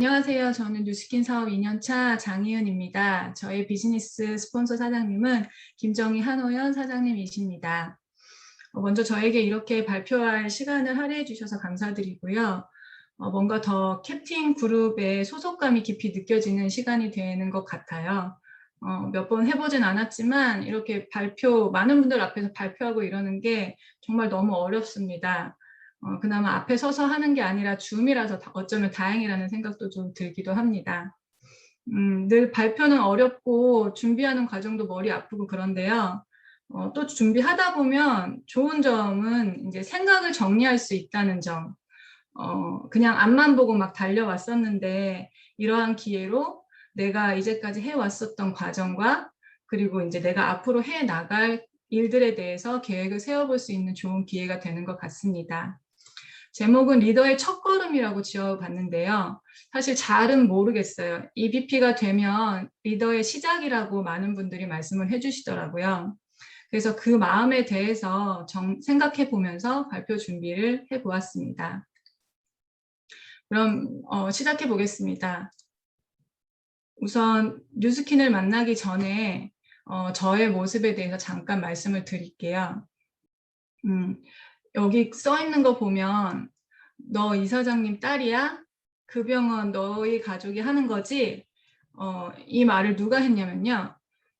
안녕하세요. 저는 뉴스킨 사업 2년차 장희은입니다. 저희 비즈니스 스폰서 사장님은 김정희 한호연 사장님이십니다. 먼저 저에게 이렇게 발표할 시간을 할애해 주셔서 감사드리고요. 뭔가 더 캡틴 그룹의 소속감이 깊이 느껴지는 시간이 되는 것 같아요. 몇 번 해보진 않았지만 이렇게 많은 분들 앞에서 발표하고 이러는 게 정말 너무 어렵습니다. 그나마 앞에 서서 하는 게 아니라 줌이라서 어쩌면 다행이라는 생각도 좀 들기도 합니다. 늘 발표는 어렵고 준비하는 과정도 머리 아프고 그런데요. 또 준비하다 보면 좋은 점은 이제 생각을 정리할 수 있다는 점. 그냥 앞만 보고 막 달려왔었는데 이러한 기회로 내가 이제까지 해왔었던 과정과 그리고 이제 내가 앞으로 해 나갈 일들에 대해서 계획을 세워볼 수 있는 좋은 기회가 되는 것 같습니다. 제목은 리더의 첫걸음이라고 지어봤는데요. 사실 잘은 모르겠어요. EVP가 되면 리더의 시작이라고 많은 분들이 말씀을 해주시더라고요. 그래서 그 마음에 대해서 생각해 보면서 발표 준비를 해보았습니다. 그럼 시작해 보겠습니다. 우선 뉴스킨을 만나기 전에 저의 모습에 대해서 잠깐 말씀을 드릴게요. 여기 써 있는 거 보면 너 이사장님 딸이야? 그 병원 너희 가족이 하는 거지? 이 말을 누가 했냐면요.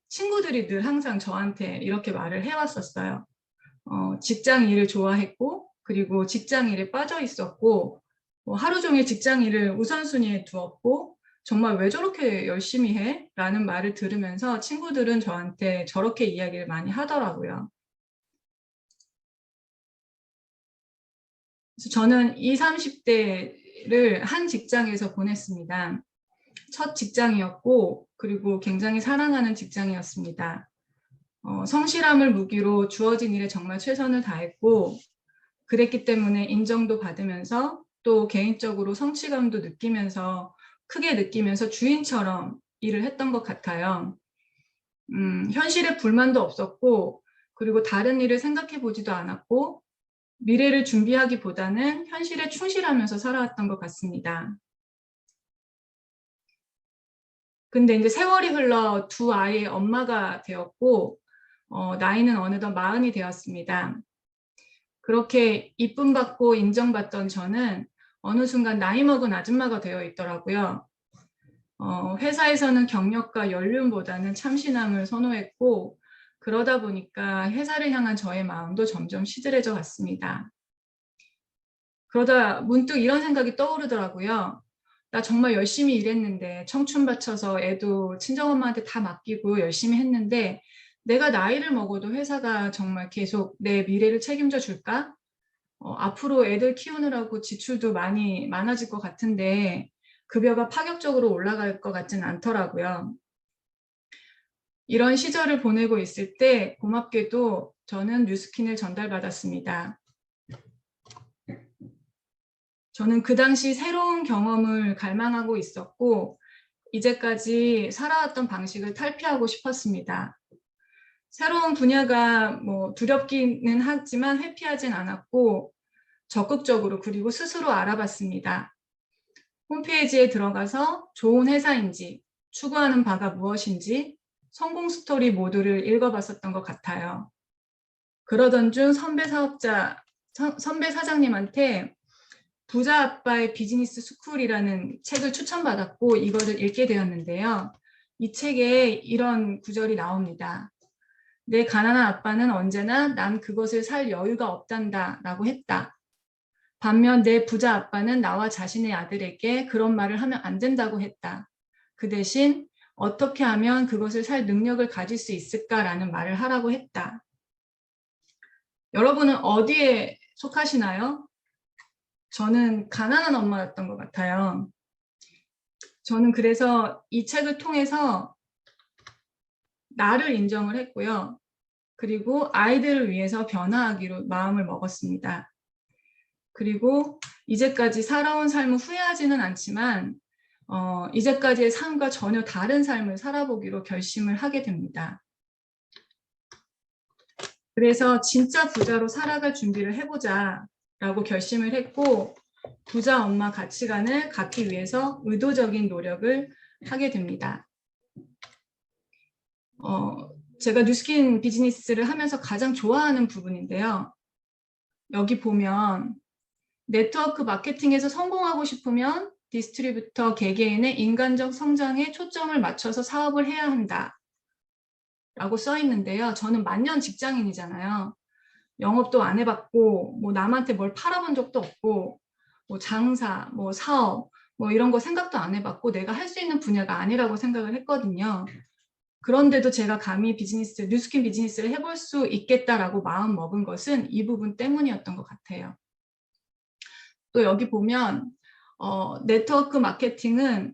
친구들이 늘 항상 저한테 이렇게 말을 해왔었어요. 직장 일을 좋아했고 그리고 직장 일에 빠져 있었고 하루 종일 직장 일을 우선순위에 두었고 정말 왜 저렇게 열심히 해? 라는 말을 들으면서 친구들은 저한테 저렇게 이야기를 많이 하더라고요. 그래서 저는 20, 30대를 한 직장에서 보냈습니다. 첫 직장이었고 그리고 굉장히 사랑하는 직장이었습니다. 성실함을 무기로 주어진 일에 정말 최선을 다했고 그랬기 때문에 인정도 받으면서 또 개인적으로 성취감도 크게 느끼면서 주인처럼 일을 했던 것 같아요. 현실에 불만도 없었고 그리고 다른 일을 생각해 보지도 않았고 미래를 준비하기보다는 현실에 충실하면서 살아왔던 것 같습니다. 근데 이제 세월이 흘러 두 아이의 엄마가 되었고 나이는 어느덧 40이 되었습니다. 그렇게 이쁨 받고 인정받던 저는 어느 순간 나이 먹은 아줌마가 되어 있더라고요. 회사에서는 경력과 연륜보다는 참신함을 선호했고 그러다 보니까 회사를 향한 저의 마음도 점점 시들해져 갔습니다. 그러다 문득 이런 생각이 떠오르더라고요. 나 정말 열심히 일했는데 청춘 바쳐서 애도 친정엄마한테 다 맡기고 열심히 했는데 내가 나이를 먹어도 회사가 정말 계속 내 미래를 책임져 줄까? 앞으로 애들 키우느라고 지출도 많아질 것 같은데 급여가 파격적으로 올라갈 것 같진 않더라고요. 이런 시절을 보내고 있을 때 고맙게도 저는 뉴스킨을 전달받았습니다. 저는 그 당시 새로운 경험을 갈망하고 있었고 이제까지 살아왔던 방식을 탈피하고 싶었습니다. 새로운 분야가 두렵기는 하지만 회피하진 않았고 적극적으로 그리고 스스로 알아봤습니다. 홈페이지에 들어가서 좋은 회사인지 추구하는 바가 무엇인지 성공 스토리 모두를 읽어봤었던 것 같아요. 그러던 중 선배 사장님한테 부자 아빠의 비즈니스 스쿨이라는 책을 추천받았고 이거를 읽게 되었는데요. 이 책에 이런 구절이 나옵니다. 내 가난한 아빠는 언제나 난 그것을 살 여유가 없단다 라고 했다. 반면 내 부자 아빠는 나와 자신의 아들에게 그런 말을 하면 안 된다고 했다. 그 대신 어떻게 하면 그것을 살 능력을 가질 수 있을까라는 말을 하라고 했다. 여러분은 어디에 속하시나요? 저는 가난한 엄마였던 것 같아요. 저는 그래서 이 책을 통해서 나를 인정을 했고요. 그리고 아이들을 위해서 변화하기로 마음을 먹었습니다. 그리고 이제까지 살아온 삶을 후회하지는 않지만 이제까지의 삶과 전혀 다른 삶을 살아보기로 결심을 하게 됩니다. 그래서 진짜 부자로 살아갈 준비를 해보자 라고 결심을 했고 부자 엄마 가치관을 갖기 위해서 의도적인 노력을 하게 됩니다. 제가 뉴스킨 비즈니스를 하면서 가장 좋아하는 부분인데요. 여기 보면 네트워크 마케팅에서 성공하고 싶으면 디스트리뷰터 개개인의 인간적 성장에 초점을 맞춰서 사업을 해야 한다 라고 써 있는데요. 저는 만년 직장인이잖아요. 영업도 안 해봤고 뭐 남한테 뭘 팔아본 적도 없고 뭐 장사, 뭐 사업 뭐 이런 거 생각도 안 해봤고 내가 할 수 있는 분야가 아니라고 생각을 했거든요. 그런데도 제가 감히 뉴스킨 비즈니스를 해볼 수 있겠다라고 마음 먹은 것은 이 부분 때문이었던 것 같아요. 또 여기 보면 네트워크 마케팅은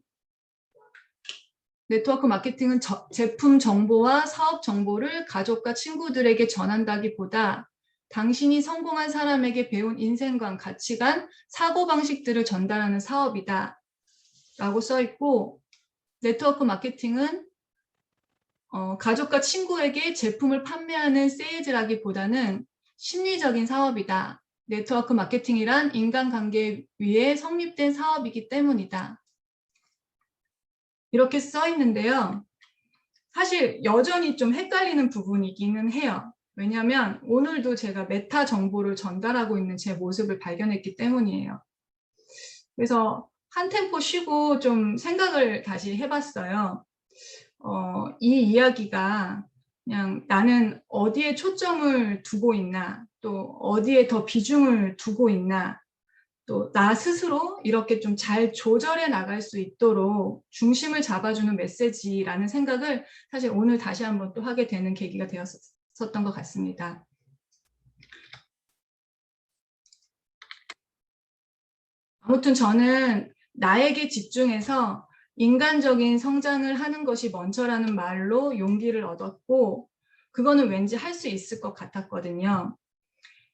제품 정보와 사업 정보를 가족과 친구들에게 전한다기보다 당신이 성공한 사람에게 배운 인생관, 가치관, 사고방식들을 전달하는 사업이다 라고 써 있고, 네트워크 마케팅은 가족과 친구에게 제품을 판매하는 세일즈라기보다는 심리적인 사업이다. 네트워크 마케팅이란 인간관계 위에 성립된 사업이기 때문이다. 이렇게 써 있는데요. 사실 여전히 좀 헷갈리는 부분이기는 해요. 왜냐하면 오늘도 제가 메타 정보를 전달하고 있는 제 모습을 발견했기 때문이에요. 그래서 한 템포 쉬고 좀 생각을 다시 해봤어요. 이 이야기가 그냥 나는 어디에 초점을 두고 있나, 또 어디에 더 비중을 두고 있나, 또 나 스스로 이렇게 좀 잘 조절해 나갈 수 있도록 중심을 잡아주는 메시지라는 생각을 사실 오늘 다시 한번 또 하게 되는 계기가 되었었던 것 같습니다. 아무튼 저는 나에게 집중해서 인간적인 성장을 하는 것이 먼저라는 말로 용기를 얻었고, 그거는 왠지 할 수 있을 것 같았거든요.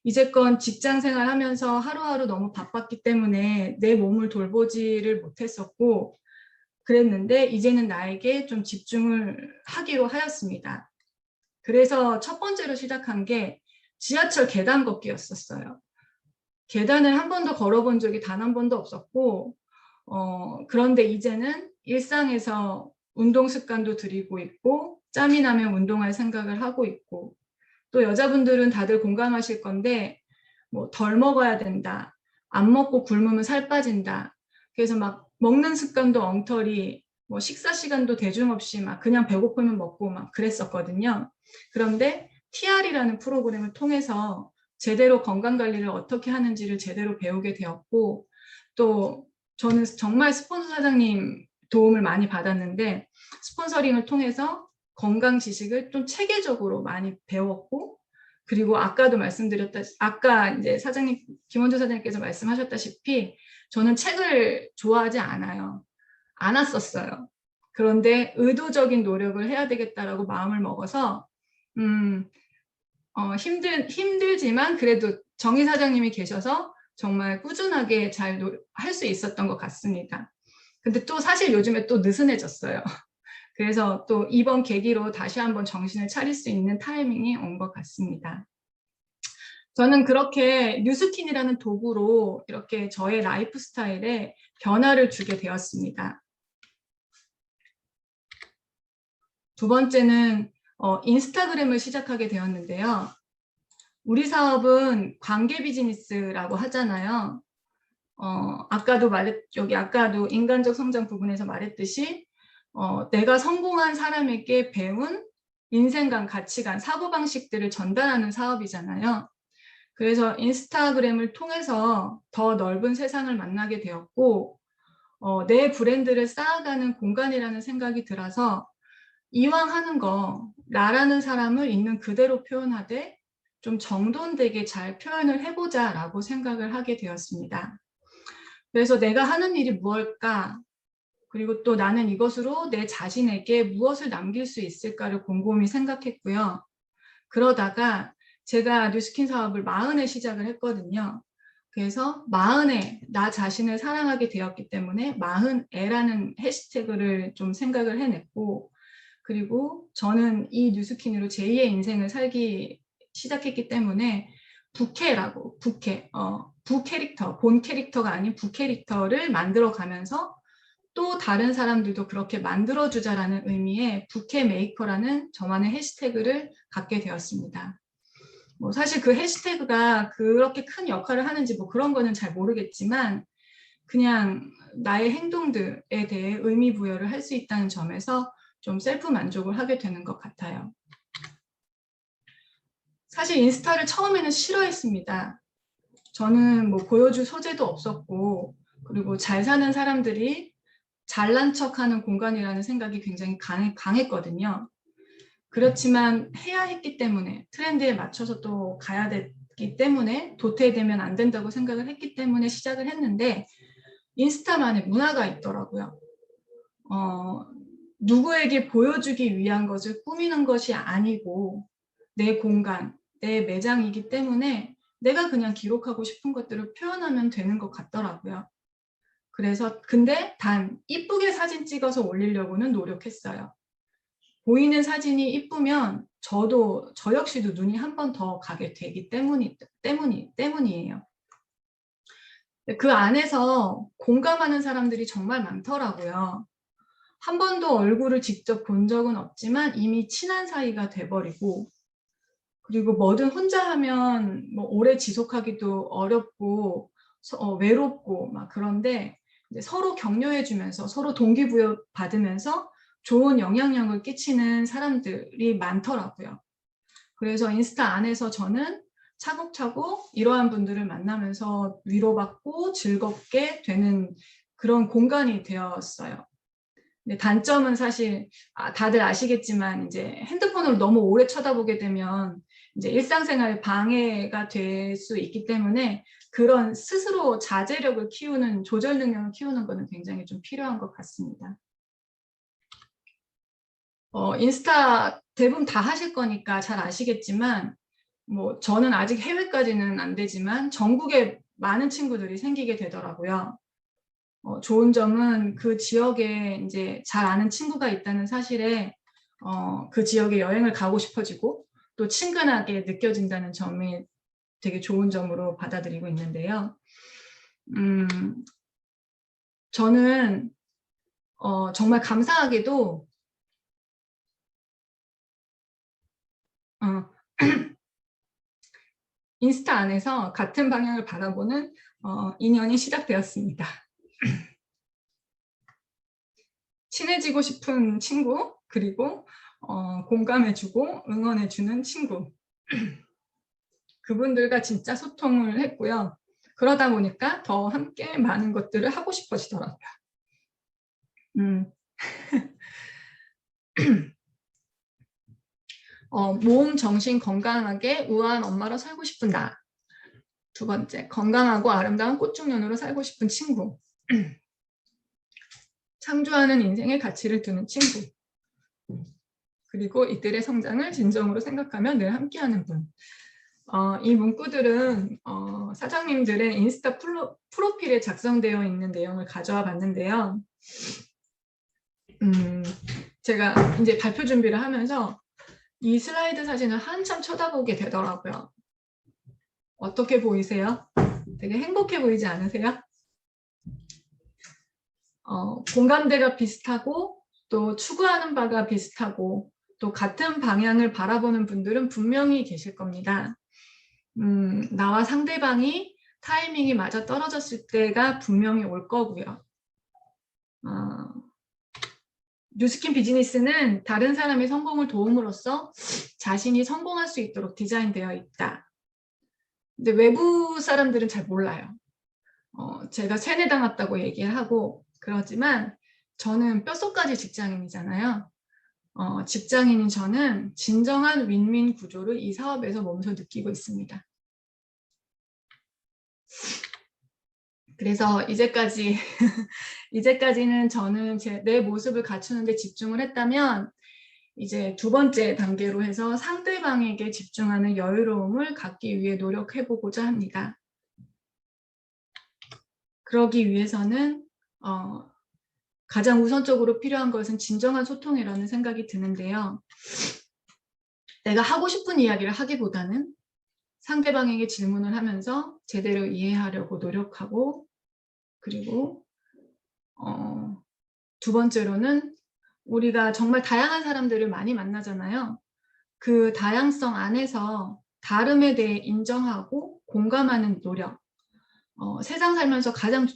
이제껏 직장 생활하면서 하루하루 너무 바빴기 때문에 내 몸을 돌보지를 못했었고 그랬는데 이제는 나에게 좀 집중을 하기로 하였습니다. 그래서 첫 번째로 시작한 게 지하철 계단 걷기였었어요. 계단을 한 번도 걸어본 적이 단 한 번도 없었고 그런데 이제는 일상에서 운동 습관도 들이고 있고 짬이 나면 운동할 생각을 하고 있고 또 여자분들은 다들 공감하실 건데 뭐 덜 먹어야 된다. 안 먹고 굶으면 살 빠진다. 그래서 막 먹는 습관도 엉터리, 뭐 식사 시간도 대중 없이 막 그냥 배고프면 먹고 막 그랬었거든요. 그런데 TR이라는 프로그램을 통해서 제대로 건강 관리를 어떻게 하는지를 제대로 배우게 되었고 또 저는 정말 스폰서 사장님 도움을 많이 받았는데 스폰서링을 통해서 건강 지식을 좀 체계적으로 많이 배웠고 그리고 아까도 아까 이제 김원주 사장님께서 말씀하셨다시피 저는 책을 좋아하지 않았었어요. 그런데 의도적인 노력을 해야 되겠다라고 마음을 먹어서 힘들지만 그래도 정희 사장님이 계셔서 정말 꾸준하게 잘 할 수 있었던 것 같습니다. 근데 또 사실 요즘에 또 느슨해졌어요. 그래서 또 이번 계기로 다시 한번 정신을 차릴 수 있는 타이밍이 온 것 같습니다. 저는 그렇게 뉴스킨이라는 도구로 이렇게 저의 라이프 스타일에 변화를 주게 되었습니다. 두 번째는 인스타그램을 시작하게 되었는데요. 우리 사업은 관계 비즈니스라고 하잖아요. 아까도 인간적 성장 부분에서 말했듯이 내가 성공한 사람에게 배운 인생관, 가치관, 사고방식들을 전달하는 사업이잖아요. 그래서 인스타그램을 통해서 더 넓은 세상을 만나게 되었고 내 브랜드를 쌓아가는 공간이라는 생각이 들어서 이왕 하는 거 나라는 사람을 있는 그대로 표현하되 좀 정돈되게 잘 표현을 해보자 라고 생각을 하게 되었습니다. 그래서 내가 하는 일이 무엇일까? 그리고 또 나는 이것으로 내 자신에게 무엇을 남길 수 있을까를 곰곰이 생각했고요. 그러다가 제가 뉴스킨 사업을 40에 시작을 했거든요. 그래서 40에 나 자신을 사랑하게 되었기 때문에 40에라는 해시태그를 좀 생각을 해냈고 그리고 저는 이 뉴스킨으로 제2의 인생을 살기 시작했기 때문에 부캐라고, 부캐릭터, 본 캐릭터가 아닌 부캐릭터를 만들어가면서 또 다른 사람들도 그렇게 만들어주자라는 의미의 부캐 메이커라는 저만의 해시태그를 갖게 되었습니다. 뭐 사실 그 해시태그가 그렇게 큰 역할을 하는지 뭐 그런 거는 잘 모르겠지만 그냥 나의 행동들에 대해 의미 부여를 할 수 있다는 점에서 좀 셀프 만족을 하게 되는 것 같아요. 사실 인스타를 처음에는 싫어했습니다. 저는 뭐 보여줄 소재도 없었고 그리고 잘 사는 사람들이 잘난 척하는 공간이라는 생각이 굉장히 강했거든요. 그렇지만 해야 했기 때문에 트렌드에 맞춰서 또 가야 됐기 때문에 도태되면 안 된다고 생각을 했기 때문에 시작을 했는데 인스타만의 문화가 있더라고요. 누구에게 보여주기 위한 것을 꾸미는 것이 아니고 내 공간, 내 매장이기 때문에 내가 그냥 기록하고 싶은 것들을 표현하면 되는 것 같더라고요. 그래서 근데 단 이쁘게 사진 찍어서 올리려고는 노력했어요. 보이는 사진이 이쁘면 저 역시도 눈이 한 번 더 가게 되기 때문이에요. 그 안에서 공감하는 사람들이 정말 많더라고요. 한 번도 얼굴을 직접 본 적은 없지만 이미 친한 사이가 돼버리고 그리고 뭐든 혼자 하면 뭐 오래 지속하기도 어렵고 외롭고 막 그런데 이제 서로 격려해주면서 서로 동기부여 받으면서 좋은 영향력을 끼치는 사람들이 많더라고요. 그래서 인스타 안에서 저는 차곡차곡 이러한 분들을 만나면서 위로받고 즐겁게 되는 그런 공간이 되었어요. 근데 단점은 사실 다들 아시겠지만 이제 핸드폰으로 너무 오래 쳐다보게 되면 이제 일상생활에 방해가 될 수 있기 때문에 그런 스스로 자제력을 키우는 조절 능력을 키우는 것은 굉장히 좀 필요한 것 같습니다. 인스타 대부분 다 하실 거니까 잘 아시겠지만 뭐 저는 아직 해외까지는 안 되지만 전국에 많은 친구들이 생기게 되더라고요. 좋은 점은 그 지역에 이제 잘 아는 친구가 있다는 사실에 그 지역에 여행을 가고 싶어지고 또 친근하게 느껴진다는 점이 되게 좋은 점으로 받아들이고 있는데요. 저는 정말 감사하게도 인스타 안에서 같은 방향을 바라보는 인연이 시작되었습니다. 친해지고 싶은 친구, 그리고 공감해주고 응원해주는 친구. 그분들과 진짜 소통을 했고요. 그러다 보니까 더 함께 많은 것들을 하고 싶어지더라고요. 몸, 정신 건강하게 우아한 엄마로 살고 싶은 나. 두 번째, 건강하고 아름다운 꽃중년으로 살고 싶은 친구. 창조하는 인생의 가치를 두는 친구. 그리고 이들의 성장을 진정으로 생각하며 늘 함께하는 분. 이 문구들은 사장님들의 인스타 프로필에 작성되어 있는 내용을 가져와 봤는데요. 제가 이제 발표 준비를 하면서 이 슬라이드 사진을 한참 쳐다보게 되더라고요. 어떻게 보이세요? 되게 행복해 보이지 않으세요? 공감대가 비슷하고 또 추구하는 바가 비슷하고 또 같은 방향을 바라보는 분들은 분명히 계실 겁니다. 나와 상대방이 타이밍이 맞아 떨어졌을 때가 분명히 올 거고요. 뉴스킨 비즈니스는 다른 사람의 성공을 도움으로써 자신이 성공할 수 있도록 디자인되어 있다. 근데 외부 사람들은 잘 몰라요. 제가 세뇌당했다고 얘기하고 그러지만 저는 뼛속까지 직장인이잖아요. 직장인인 저는 진정한 윈윈 구조를 이 사업에서 몸소 느끼고 있습니다. 그래서 이제까지는 저는 내 모습을 갖추는 데 집중을 했다면 이제 두 번째 단계로 해서 상대방에게 집중하는 여유로움을 갖기 위해 노력해보고자 합니다. 그러기 위해서는 가장 우선적으로 필요한 것은 진정한 소통이라는 생각이 드는데요. 내가 하고 싶은 이야기를 하기보다는 상대방에게 질문을 하면서 제대로 이해하려고 노력하고, 그리고 두 번째로는 우리가 정말 다양한 사람들을 많이 만나잖아요. 그 다양성 안에서 다름에 대해 인정하고 공감하는 노력. 세상 살면서 가장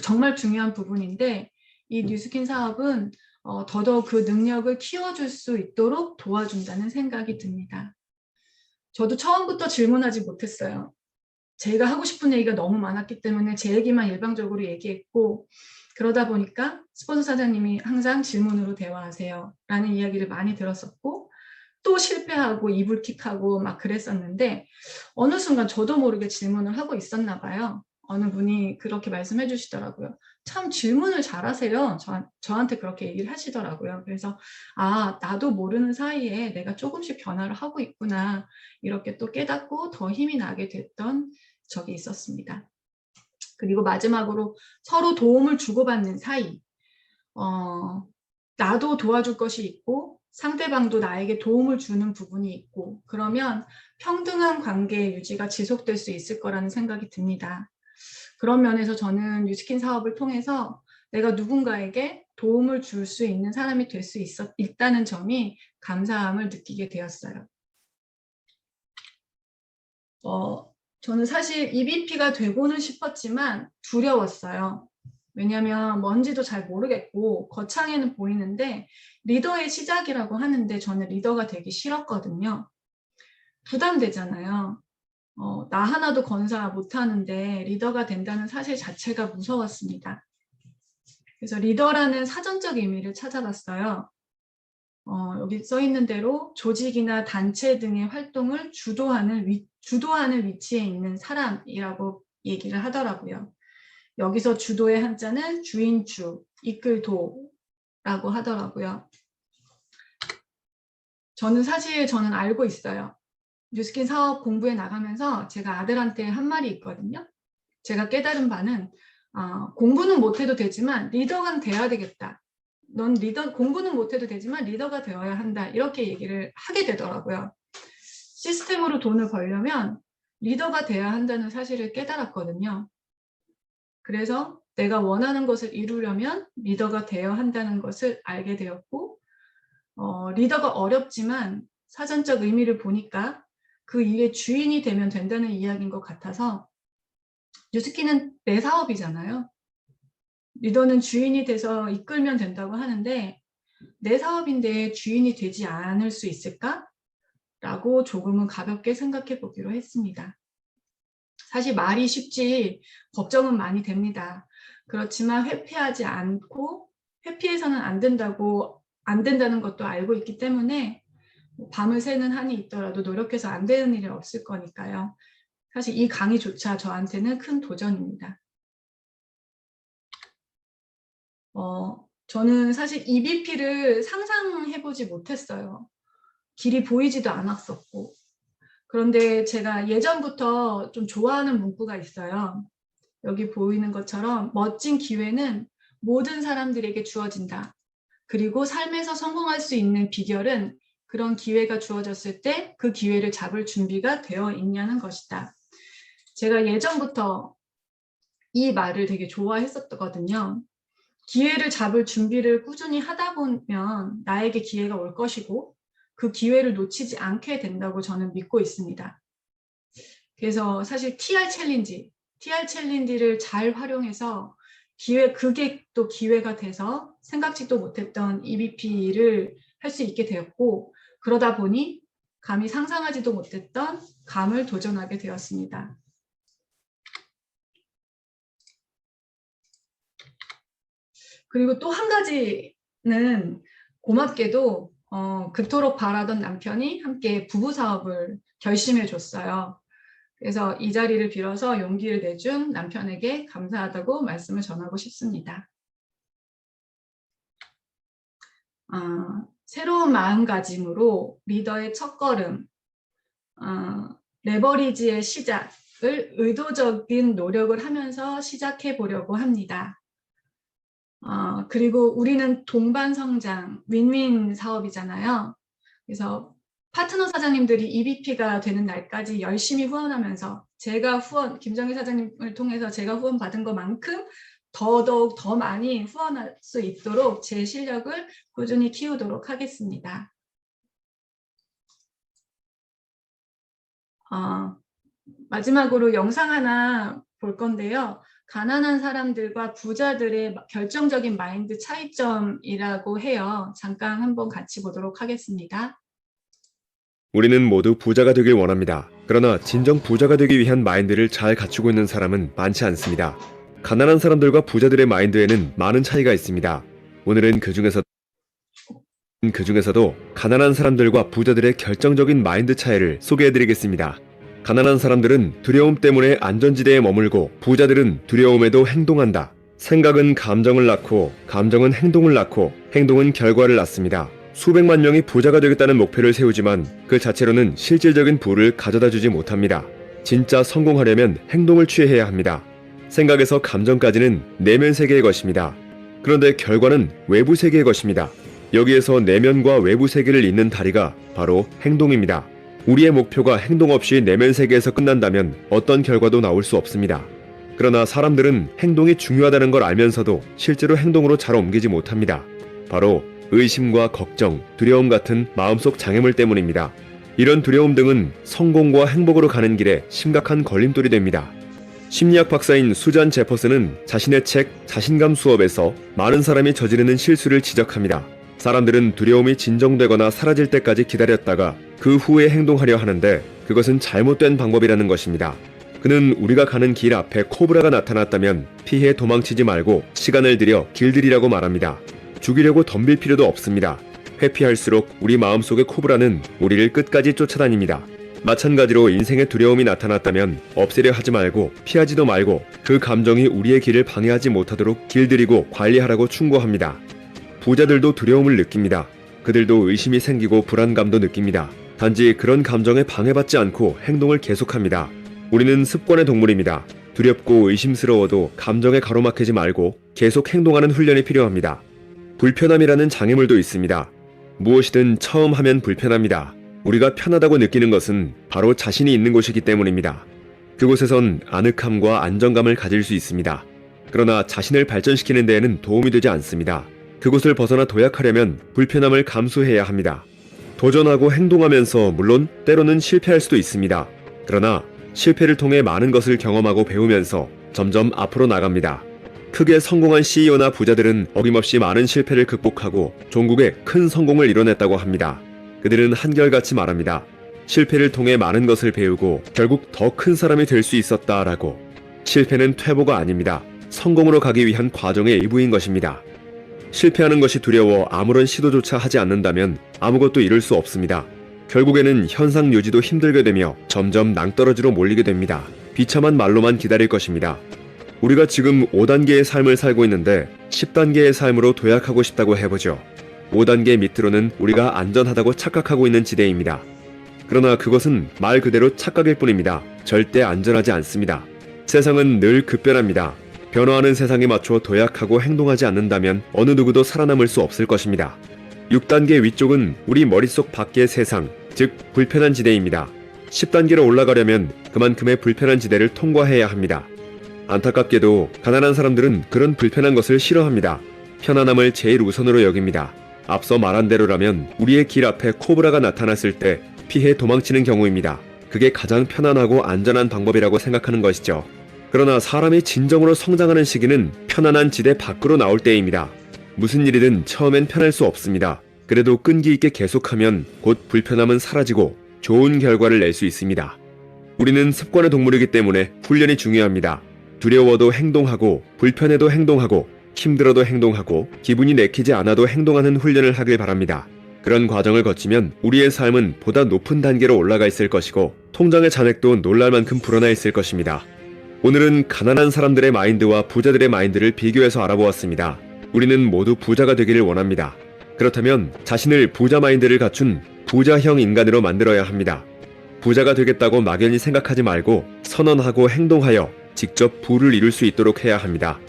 정말 중요한 부분인데, 이 뉴스킨 사업은 더더욱 그 능력을 키워줄 수 있도록 도와준다는 생각이 듭니다. 저도 처음부터 질문하지 못했어요. 제가 하고 싶은 얘기가 너무 많았기 때문에 제 얘기만 일방적으로 얘기했고, 그러다 보니까 스폰서 사장님이 항상 질문으로 대화하세요 라는 이야기를 많이 들었었고, 또 실패하고 이불킥하고 막 그랬었는데, 어느 순간 저도 모르게 질문을 하고 있었나 봐요. 어느 분이 그렇게 말씀해 주시더라고요. 참 질문을 잘하세요. 저한테 그렇게 얘기를 하시더라고요. 그래서 나도 모르는 사이에 내가 조금씩 변화를 하고 있구나, 이렇게 또 깨닫고 더 힘이 나게 됐던 적이 있었습니다. 그리고 마지막으로 서로 도움을 주고받는 사이. 나도 도와줄 것이 있고 상대방도 나에게 도움을 주는 부분이 있고, 그러면 평등한 관계 유지가 지속될 수 있을 거라는 생각이 듭니다. 그런 면에서 저는 뉴스킨 사업을 통해서 내가 누군가에게 도움을 줄 수 있는 사람이 될 수 있다는 점이 감사함을 느끼게 되었어요. 저는 사실 EVP가 되고는 싶었지만 두려웠어요. 왜냐하면 뭔지도 잘 모르겠고 거창해는 보이는데 리더의 시작이라고 하는데 저는 리더가 되기 싫었거든요. 부담되잖아요. 나 하나도 건사 못하는데 리더가 된다는 사실 자체가 무서웠습니다. 그래서 리더라는 사전적 의미를 찾아봤어요. 여기 써 있는 대로 조직이나 단체 등의 활동을 주도하는 위치에 있는 사람이라고 얘기를 하더라고요. 여기서 주도의 한자는 주인주, 이끌도라고 하더라고요. 저는 알고 있어요. 뉴스킨 사업 공부에 나가면서 제가 아들한테 한 말이 있거든요. 제가 깨달은 바는 공부는 못해도 되지만 리더가 돼야 되겠다. 넌 공부는 못해도 되지만 리더가 되어야 한다. 이렇게 얘기를 하게 되더라고요. 시스템으로 돈을 벌려면 리더가 돼야 한다는 사실을 깨달았거든요. 그래서 내가 원하는 것을 이루려면 리더가 되어야 한다는 것을 알게 되었고, 리더가 어렵지만 사전적 의미를 보니까 그 일의 주인이 되면 된다는 이야기인 것 같아서, 뉴스킨은 내 사업이잖아요. 리더는 주인이 돼서 이끌면 된다고 하는데 내 사업인데 주인이 되지 않을 수 있을까? 라고 조금은 가볍게 생각해 보기로 했습니다. 사실 말이 쉽지 걱정은 많이 됩니다. 그렇지만 회피하지 않고 회피해서는 안 된다는 것도 알고 있기 때문에 밤을 새는 한이 있더라도 노력해서 안 되는 일이 없을 거니까요. 사실 이 강의조차 저한테는 큰 도전입니다. 저는 사실 EVP를 상상해보지 못했어요. 길이 보이지도 않았었고. 그런데 제가 예전부터 좀 좋아하는 문구가 있어요. 여기 보이는 것처럼 멋진 기회는 모든 사람들에게 주어진다. 그리고 삶에서 성공할 수 있는 비결은 그런 기회가 주어졌을 때 그 기회를 잡을 준비가 되어 있냐는 것이다. 제가 예전부터 이 말을 되게 좋아했었거든요. 기회를 잡을 준비를 꾸준히 하다 보면 나에게 기회가 올 것이고 그 기회를 놓치지 않게 된다고 저는 믿고 있습니다. 그래서 사실 TR 챌린지를 잘 활용해서 그게 또 기회가 돼서 생각지도 못했던 EVP를 할 수 있게 되었고, 그러다 보니 감히 상상하지도 못했던 감을 도전하게 되었습니다. 그리고 또 한 가지는 고맙게도 그토록 바라던 남편이 함께 부부 사업을 결심해 줬어요. 그래서 이 자리를 빌어서 용기를 내준 남편에게 감사하다고 말씀을 전하고 싶습니다. 새로운 마음가짐으로 리더의 첫걸음, 레버리지의 시작을 의도적인 노력을 하면서 시작해 보려고 합니다. 그리고 우리는 동반 성장, 윈윈 사업이잖아요. 그래서 파트너 사장님들이 EVP가 되는 날까지 열심히 후원하면서 제가 김정희 사장님을 통해서 제가 후원받은 것만큼 더더욱 더 많이 후원할 수 있도록 제 실력을 꾸준히 키우도록 하겠습니다. 마지막으로 영상 하나 볼 건데요. 가난한 사람들과 부자들의 결정적인 마인드 차이점이라고 해요. 잠깐 한번 같이 보도록 하겠습니다. 우리는 모두 부자가 되길 원합니다. 그러나 진정 부자가 되기 위한 마인드를 잘 갖추고 있는 사람은 많지 않습니다. 가난한 사람들과 부자들의 마인드에는 많은 차이가 있습니다. 오늘은 그 중에서도 가난한 사람들과 부자들의 결정적인 마인드 차이를 소개해드리겠습니다. 가난한 사람들은 두려움 때문에 안전지대에 머물고 부자들은 두려움에도 행동한다. 생각은 감정을 낳고 감정은 행동을 낳고 행동은 결과를 낳습니다. 수백만 명이 부자가 되겠다는 목표를 세우지만 그 자체로는 실질적인 부를 가져다 주지 못합니다. 진짜 성공하려면 행동을 취해야 합니다. 생각에서 감정까지는 내면 세계의 것입니다. 그런데 결과는 외부 세계의 것입니다. 여기에서 내면과 외부 세계를 잇는 다리가 바로 행동입니다. 우리의 목표가 행동 없이 내면 세계에서 끝난다면 어떤 결과도 나올 수 없습니다. 그러나 사람들은 행동이 중요하다는 걸 알면서도 실제로 행동으로 잘 옮기지 못합니다. 바로 의심과 걱정, 두려움 같은 마음속 장애물 때문입니다. 이런 두려움 등은 성공과 행복으로 가는 길에 심각한 걸림돌이 됩니다. 심리학 박사인 수잔 제퍼슨은 자신의 책 자신감 수업에서 많은 사람이 저지르는 실수를 지적합니다. 사람들은 두려움이 진정되거나 사라질 때까지 기다렸다가 그 후에 행동하려 하는데 그것은 잘못된 방법이라는 것입니다. 그는 우리가 가는 길 앞에 코브라가 나타났다면 피해 도망치지 말고 시간을 들여 길들이라고 말합니다. 죽이려고 덤빌 필요도 없습니다. 회피할수록 우리 마음속의 코브라는 우리를 끝까지 쫓아다닙니다. 마찬가지로 인생에 두려움이 나타났다면 없애려 하지 말고 피하지도 말고 그 감정이 우리의 길을 방해하지 못하도록 길들이고 관리하라고 충고합니다. 부자들도 두려움을 느낍니다. 그들도 의심이 생기고 불안감도 느낍니다. 단지 그런 감정에 방해받지 않고 행동을 계속합니다. 우리는 습관의 동물입니다. 두렵고 의심스러워도 감정에 가로막히지 말고 계속 행동하는 훈련이 필요합니다. 불편함이라는 장애물도 있습니다. 무엇이든 처음 하면 불편합니다. 우리가 편하다고 느끼는 것은 바로 자신이 있는 곳이기 때문입니다. 그곳에선 아늑함과 안정감을 가질 수 있습니다. 그러나 자신을 발전시키는 데에는 도움이 되지 않습니다. 그곳을 벗어나 도약하려면 불편함을 감수해야 합니다. 도전하고 행동하면서 물론 때로는 실패할 수도 있습니다. 그러나 실패를 통해 많은 것을 경험하고 배우면서 점점 앞으로 나갑니다. 크게 성공한 CEO나 부자들은 어김없이 많은 실패를 극복하고 종국에 큰 성공을 이뤄냈다고 합니다. 그들은 한결같이 말합니다. 실패를 통해 많은 것을 배우고 결국 더 큰 사람이 될 수 있었다라고. 실패는 퇴보가 아닙니다. 성공으로 가기 위한 과정의 일부인 것입니다. 실패하는 것이 두려워 아무런 시도조차 하지 않는다면 아무것도 이룰 수 없습니다. 결국에는 현상 유지도 힘들게 되며 점점 낭떠러지로 몰리게 됩니다. 비참한 말로만 기다릴 것입니다. 우리가 지금 5단계의 삶을 살고 있는데 10단계의 삶으로 도약하고 싶다고 해보죠. 5단계 밑으로는 우리가 안전하다고 착각하고 있는 지대입니다. 그러나 그것은 말 그대로 착각일 뿐입니다. 절대 안전하지 않습니다. 세상은 늘 급변합니다. 변화하는 세상에 맞춰 도약하고 행동하지 않는다면 어느 누구도 살아남을 수 없을 것입니다. 6단계 위쪽은 우리 머릿속 밖의 세상, 즉 불편한 지대입니다. 10단계로 올라가려면 그만큼의 불편한 지대를 통과해야 합니다. 안타깝게도 가난한 사람들은 그런 불편한 것을 싫어합니다. 편안함을 제일 우선으로 여깁니다. 앞서 말한 대로라면 우리의 길 앞에 코브라가 나타났을 때 피해 도망치는 경우입니다. 그게 가장 편안하고 안전한 방법이라고 생각하는 것이죠. 그러나 사람이 진정으로 성장하는 시기는 편안한 지대 밖으로 나올 때입니다. 무슨 일이든 처음엔 편할 수 없습니다. 그래도 끈기 있게 계속하면 곧 불편함은 사라지고 좋은 결과를 낼 수 있습니다. 우리는 습관의 동물이기 때문에 훈련이 중요합니다. 두려워도 행동하고 불편해도 행동하고 힘들어도 행동하고 기분이 내키지 않아도 행동하는 훈련을 하길 바랍니다. 그런 과정을 거치면 우리의 삶은 보다 높은 단계로 올라가 있을 것이고 통장의 잔액도 놀랄 만큼 불어나 있을 것입니다. 오늘은 가난한 사람들의 마인드와 부자들의 마인드를 비교해서 알아보았습니다. 우리는 모두 부자가 되기를 원합니다. 그렇다면 자신을 부자 마인드를 갖춘 부자형 인간으로 만들어야 합니다. 부자가 되겠다고 막연히 생각하지 말고 선언하고 행동하여 직접 부를 이룰 수 있도록 해야 합니다.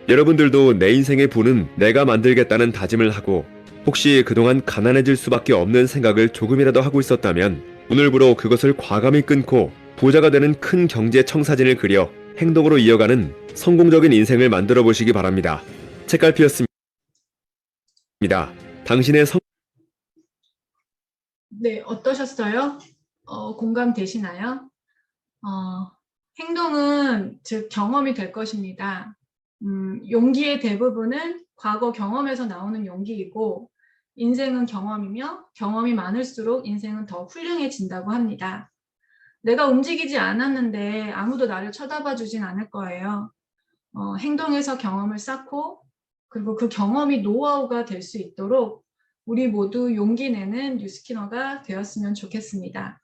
여러분들도 내 인생의 부는 내가 만들겠다는 다짐을 하고 혹시 그동안 가난해질 수밖에 없는 생각을 조금이라도 하고 있었다면 오늘부로 그것을 과감히 끊고 부자가 되는 큰 경제 청사진을 그려 행동으로 이어가는 성공적인 인생을 만들어 보시기 바랍니다. 책갈피였습니다. 당신의 네, 어떠셨어요? 공감되시나요? 행동은 즉 경험이 될 것입니다. 용기의 대부분은 과거 경험에서 나오는 용기이고 인생은 경험이며 경험이 많을수록 인생은 더 훌륭해진다고 합니다. 내가 움직이지 않았는데 아무도 나를 쳐다봐 주진 않을 거예요. 행동에서 경험을 쌓고 그리고 그 경험이 노하우가 될 수 있도록 우리 모두 용기 내는 뉴스키너가 되었으면 좋겠습니다.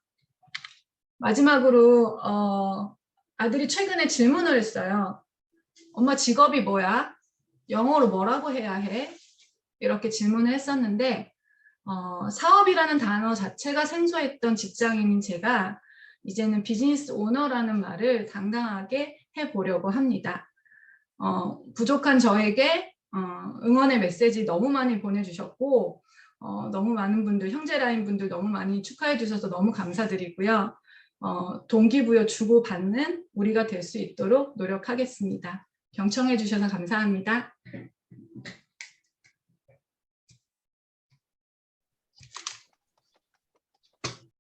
마지막으로 아들이 최근에 질문을 했어요. 엄마 직업이 뭐야? 영어로 뭐라고 해야 해? 이렇게 질문을 했었는데 사업이라는 단어 자체가 생소했던 직장인인 제가 이제는 비즈니스 오너라는 말을 당당하게 해보려고 합니다. 부족한 저에게 응원의 메시지 너무 많이 보내주셨고 너무 많은 분들, 형제라인 분들 너무 많이 축하해 주셔서 너무 감사드리고요. 동기부여 주고받는 우리가 될 수 있도록 노력하겠습니다. 경청해 주셔서 감사합니다.